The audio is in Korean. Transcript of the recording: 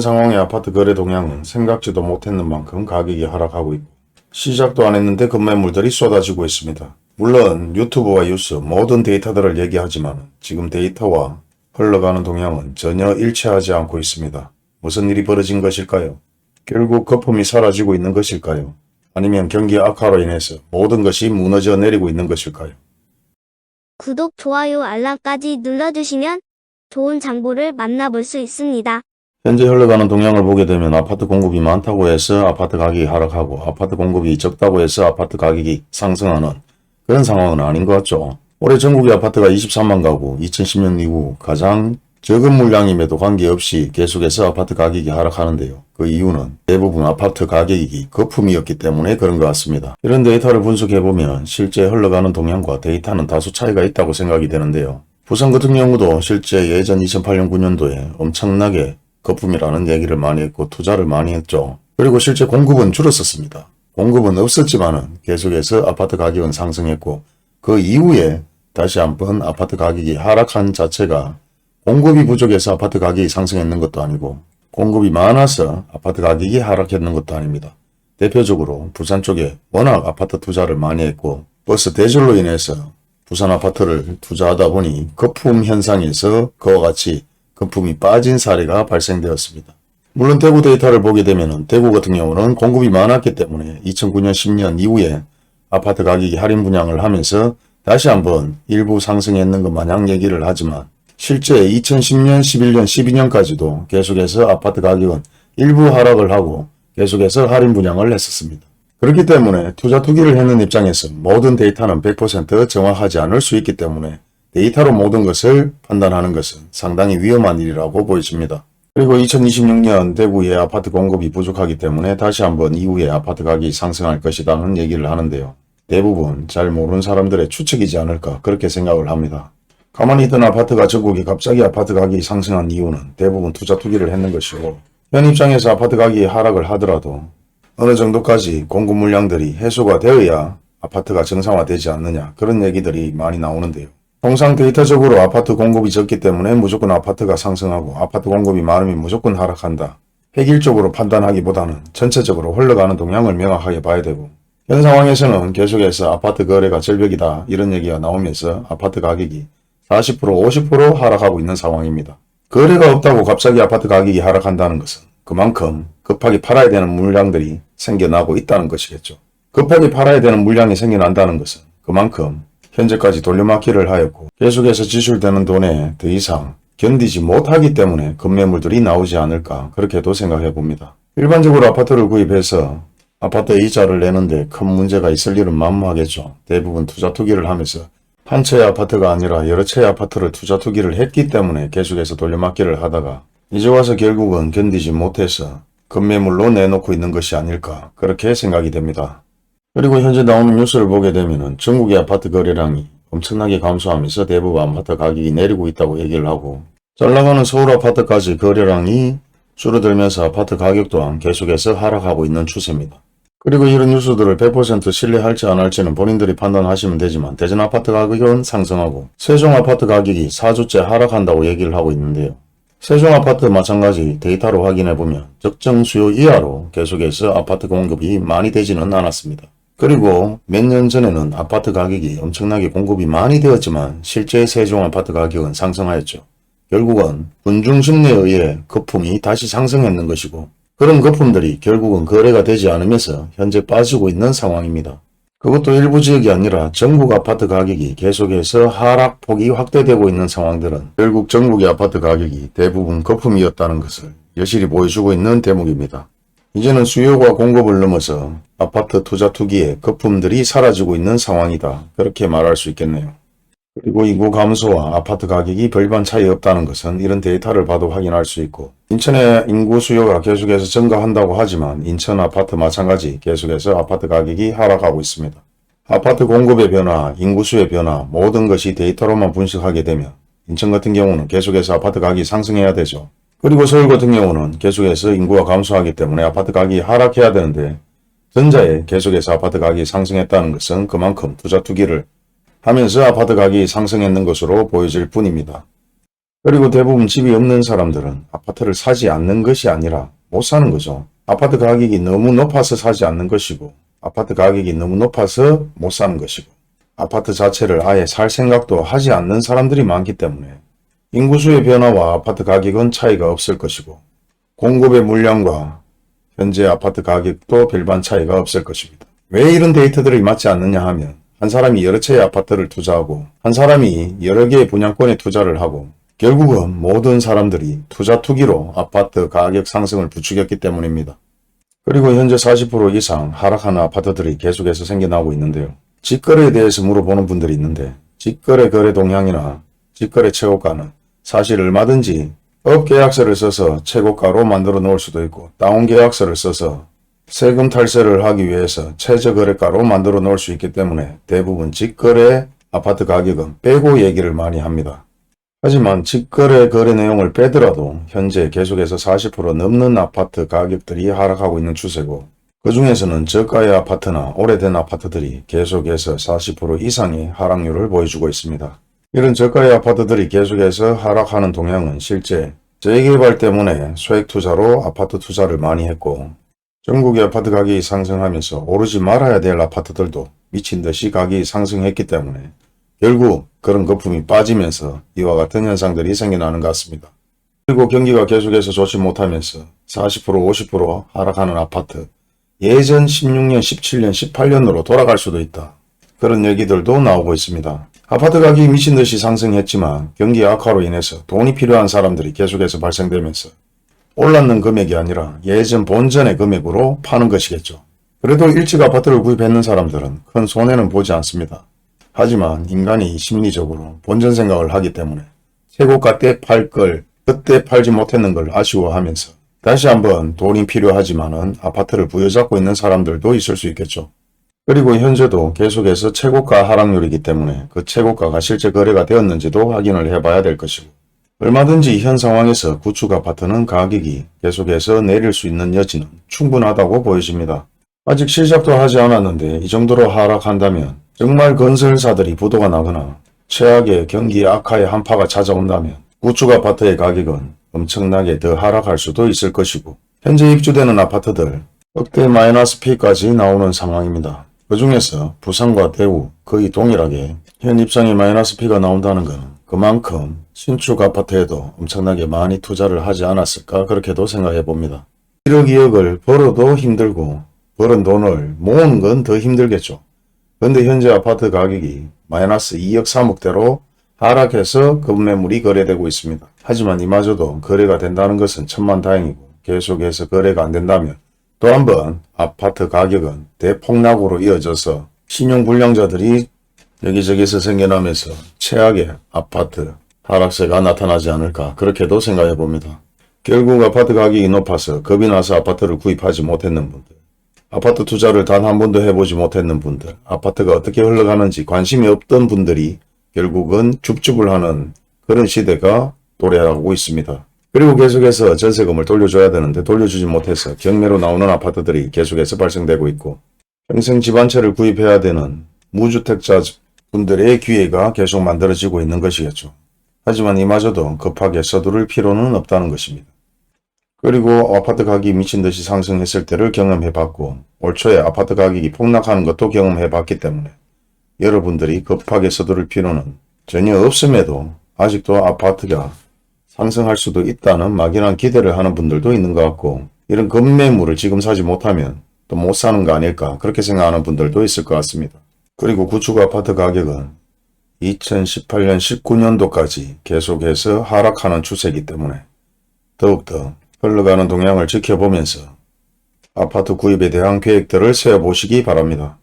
상황의 아파트 거래 동향은 생각지도 못했는 만큼 가격이 하락하고 있고 시작도 안 했는데 급매물들이 쏟아지고 있습니다. 물론 유튜브와 뉴스 모든 데이터들을 얘기하지만 지금 데이터와 흘러가는 동향은 전혀 일치하지 않고 있습니다. 무슨 일이 벌어진 것일까요? 결국 거품이 사라지고 있는 것일까요? 아니면 경기 악화로 인해서 모든 것이 무너져 내리고 있는 것일까요? 구독, 좋아요, 알람까지 눌러주시면 좋은 정보를 만나볼 수 있습니다. 현재 흘러가는 동향을 보게 되면 아파트 공급이 많다고 해서 아파트 가격이 하락하고 아파트 공급이 적다고 해서 아파트 가격이 상승하는 그런 상황은 아닌 것 같죠. 올해 전국의 아파트가 23만 가구, 2010년 이후 가장 적은 물량임에도 관계없이 계속해서 아파트 가격이 하락하는데요. 그 이유는 대부분 아파트 가격이 거품이었기 때문에 그런 것 같습니다. 이런 데이터를 분석해보면 실제 흘러가는 동향과 데이터는 다소 차이가 있다고 생각이 되는데요. 부산 같은 경우도 실제 예전 2008년 9년도에 엄청나게 거품이라는 얘기를 많이 했고 투자를 많이 했죠. 그리고 실제 공급은 줄었었습니다. 공급은 없었지만은 계속해서 아파트 가격은 상승했고 그 이후에 다시 한번 아파트 가격이 하락한 자체가 공급이 부족해서 아파트 가격이 상승했는 것도 아니고 공급이 많아서 아파트 가격이 하락했는 것도 아닙니다. 대표적으로 부산 쪽에 워낙 아파트 투자를 많이 했고 버스 대절로 인해서 부산 아파트를 투자하다 보니 거품 현상에서 그와 같이 거품이 빠진 사례가 발생되었습니다. 물론 대구 데이터를 보게 되면 대구 같은 경우는 공급이 많았기 때문에 2009년 10년 이후에 아파트 가격이 할인 분양을 하면서 다시 한번 일부 상승했는 것 마냥 얘기를 하지만 실제 2010년, 11년, 12년까지도 계속해서 아파트 가격은 일부 하락을 하고 계속해서 할인 분양을 했었습니다. 그렇기 때문에 투자 투기를 했는 입장에서 모든 데이터는 100% 정확하지 않을 수 있기 때문에 데이터로 모든 것을 판단하는 것은 상당히 위험한 일이라고 보여집니다. 그리고 2026년 대구의 아파트 공급이 부족하기 때문에 다시 한번 이후에 아파트 가격이 상승할 것이라는 얘기를 하는데요. 대부분 잘 모르는 사람들의 추측이지 않을까 그렇게 생각을 합니다. 가만히 있던 아파트가 전국에 갑자기 아파트 가격이 상승한 이유는 대부분 투자 투기를 했는 것이고 현 입장에서 아파트 가격이 하락을 하더라도 어느 정도까지 공급 물량들이 해소가 되어야 아파트가 정상화되지 않느냐 그런 얘기들이 많이 나오는데요. 통상 데이터적으로 아파트 공급이 적기 때문에 무조건 아파트가 상승하고 아파트 공급이 많으면 무조건 하락한다. 획일적으로 판단하기보다는 전체적으로 흘러가는 동향을 명확하게 봐야 되고 현 상황에서는 계속해서 아파트 거래가 절벽이다 이런 얘기가 나오면서 아파트 가격이 40% 50% 하락하고 있는 상황입니다. 거래가 없다고 갑자기 아파트 가격이 하락한다는 것은 그만큼 급하게 팔아야 되는 물량들이 생겨나고 있다는 것이겠죠. 급하게 팔아야 되는 물량이 생겨난다는 것은 그만큼 현재까지 돌려막기를 하였고 계속해서 지출되는 돈에 더 이상 견디지 못하기 때문에 급매물들이 나오지 않을까 그렇게도 생각해 봅니다. 일반적으로 아파트를 구입해서 아파트 이자를 내는데 큰 문제가 있을 일은 만무하겠죠. 대부분 투자 투기를 하면서 한 채의 아파트가 아니라 여러 채의 아파트를 투자 투기를 했기 때문에 계속해서 돌려막기를 하다가 이제 와서 결국은 견디지 못해서 급매물로 내놓고 있는 것이 아닐까 그렇게 생각이 됩니다. 그리고 현재 나오는 뉴스를 보게 되면 전국의 아파트 거래량이 엄청나게 감소하면서 대부분 아파트 가격이 내리고 있다고 얘기를 하고 잘 나가는 서울 아파트까지 거래량이 줄어들면서 아파트 가격 또한 계속해서 하락하고 있는 추세입니다. 그리고 이런 뉴스들을 100% 신뢰할지 안 할지는 본인들이 판단하시면 되지만 대전 아파트 가격은 상승하고 세종 아파트 가격이 4주째 하락한다고 얘기를 하고 있는데요. 세종 아파트 마찬가지 데이터로 확인해보면 적정 수요 이하로 계속해서 아파트 공급이 많이 되지는 않았습니다. 그리고 몇 년 전에는 아파트 가격이 엄청나게 공급이 많이 되었지만 실제 세종 아파트 가격은 상승하였죠. 결국은 군중 심리에 의해 거품이 다시 상승했는 것이고 그런 거품들이 결국은 거래가 되지 않으면서 현재 빠지고 있는 상황입니다. 그것도 일부 지역이 아니라 전국 아파트 가격이 계속해서 하락폭이 확대되고 있는 상황들은 결국 전국의 아파트 가격이 대부분 거품이었다는 것을 여실히 보여주고 있는 대목입니다. 이제는 수요와 공급을 넘어서 아파트 투자 투기에 거품들이 사라지고 있는 상황이다. 그렇게 말할 수 있겠네요. 그리고 인구 감소와 아파트 가격이 별반 차이 없다는 것은 이런 데이터를 봐도 확인할 수 있고 인천의 인구 수요가 계속해서 증가한다고 하지만 인천 아파트 마찬가지 계속해서 아파트 가격이 하락하고 있습니다. 아파트 공급의 변화, 인구수의 변화 모든 것이 데이터로만 분석하게 되면 인천 같은 경우는 계속해서 아파트 가격이 상승해야 되죠. 그리고 서울 같은 경우는 계속해서 인구가 감소하기 때문에 아파트 가격이 하락해야 되는데 전자에 계속해서 아파트 가격이 상승했다는 것은 그만큼 투자 투기를 하면서 아파트 가격이 상승했는 것으로 보여질 뿐입니다. 그리고 대부분 집이 없는 사람들은 아파트를 사지 않는 것이 아니라 못 사는 거죠. 아파트 가격이 너무 높아서 사지 않는 것이고, 아파트 가격이 너무 높아서 못 사는 것이고, 아파트 자체를 아예 살 생각도 하지 않는 사람들이 많기 때문에 인구수의 변화와 아파트 가격은 차이가 없을 것이고, 공급의 물량과 현재 아파트 가격도 별반 차이가 없을 것입니다. 왜 이런 데이터들이 맞지 않느냐 하면, 한 사람이 여러 채의 아파트를 투자하고 한 사람이 여러 개의 분양권에 투자를 하고 결국은 모든 사람들이 투자 투기로 아파트 가격 상승을 부추겼기 때문입니다. 그리고 현재 40% 이상 하락하는 아파트들이 계속해서 생겨나고 있는데요. 직거래에 대해서 물어보는 분들이 있는데, 직거래 거래 동향이나 직거래 최고가는 사실 얼마든지 업계약서를 써서 최고가로 만들어 놓을 수도 있고, 다운계약서를 써서 세금 탈세를 하기 위해서 최저거래가로 만들어 놓을 수 있기 때문에 대부분 직거래 아파트 가격은 빼고 얘기를 많이 합니다. 하지만 직거래 거래 내용을 빼더라도 현재 계속해서 40% 넘는 아파트 가격들이 하락하고 있는 추세고, 그 중에서는 저가의 아파트나 오래된 아파트들이 계속해서 40% 이상의 하락률을 보여주고 있습니다. 이런 저가의 아파트들이 계속해서 하락하는 동향은 실제 재개발 때문에 소액 투자로 아파트 투자를 많이 했고, 전국의 아파트 가격이 상승하면서 오르지 말아야 될 아파트들도 미친 듯이 가격이 상승했기 때문에 결국 그런 거품이 빠지면서 이와 같은 현상들이 생겨나는 것 같습니다. 그리고 경기가 계속해서 좋지 못하면서 40% 50% 하락하는 아파트, 예전 16년, 17년, 18년으로 돌아갈 수도 있다. 그런 얘기들도 나오고 있습니다. 아파트 가격이 미친 듯이 상승했지만 경기 악화로 인해서 돈이 필요한 사람들이 계속해서 발생되면서 올랐는 금액이 아니라 예전 본전의 금액으로 파는 것이겠죠. 그래도 일찍 아파트를 구입했는 사람들은 큰 손해는 보지 않습니다. 하지만 인간이 심리적으로 본전 생각을 하기 때문에 최고가 때 팔 걸 그때 팔지 못했는 걸 아쉬워하면서 다시 한번 돈이 필요하지만은 아파트를 부여잡고 있는 사람들도 있을 수 있겠죠. 그리고 현재도 계속해서 최고가 하락률이기 때문에 그 최고가가 실제 거래가 되었는지도 확인을 해봐야 될 것이고, 얼마든지 현 상황에서 구축 아파트는 가격이 계속해서 내릴 수 있는 여지는 충분하다고 보여집니다. 아직 시작도 하지 않았는데 이 정도로 하락한다면 정말 건설사들이 부도가 나거나 최악의 경기 악화의 한파가 찾아온다면 구축 아파트의 가격은 엄청나게 더 하락할 수도 있을 것이고, 현재 입주되는 아파트들 억대 마이너스 P까지 나오는 상황입니다. 그 중에서 부산과 대구 거의 동일하게 현 입장에 마이너스 P가 나온다는 것은 그만큼 신축 아파트에도 엄청나게 많이 투자를 하지 않았을까 그렇게도 생각해 봅니다. 1억 2억을 벌어도 힘들고 벌은 돈을 모으는 건 더 힘들겠죠. 그런데 현재 아파트 가격이 마이너스 2억 3억대로 하락해서 급매물이 거래되고 있습니다. 하지만 이마저도 거래가 된다는 것은 천만다행이고, 계속해서 거래가 안 된다면 또 한번 아파트 가격은 대폭락으로 이어져서 신용불량자들이 여기저기서 생겨나면서 최악의 아파트 하락세가 나타나지 않을까 그렇게도 생각해 봅니다. 결국 아파트 가격이 높아서 겁이 나서 아파트를 구입하지 못했는 분들, 아파트 투자를 단 한 번도 해보지 못했는 분들, 아파트가 어떻게 흘러가는지 관심이 없던 분들이 결국은 줍줍을 하는 그런 시대가 도래하고 있습니다. 그리고 계속해서 전세금을 돌려줘야 되는데 돌려주지 못해서 경매로 나오는 아파트들이 계속해서 발생되고 있고, 평생 집 한 채를 구입해야 되는 무주택자 분들의 기회가 계속 만들어지고 있는 것이겠죠. 하지만 이마저도 급하게 서두를 필요는 없다는 것입니다. 그리고 아파트 가격이 미친 듯이 상승했을 때를 경험해봤고, 올 초에 아파트 가격이 폭락하는 것도 경험해봤기 때문에 여러분들이 급하게 서두를 필요는 전혀 없음에도 아직도 아파트가 상승할 수도 있다는 막연한 기대를 하는 분들도 있는 것 같고, 이런 급매물을 지금 사지 못하면 또 못 사는 거 아닐까 그렇게 생각하는 분들도 있을 것 같습니다. 그리고 구축 아파트 가격은 2018년 19년도까지 계속해서 하락하는 추세이기 때문에 더욱더 흘러가는 동향을 지켜보면서 아파트 구입에 대한 계획들을 세워보시기 바랍니다.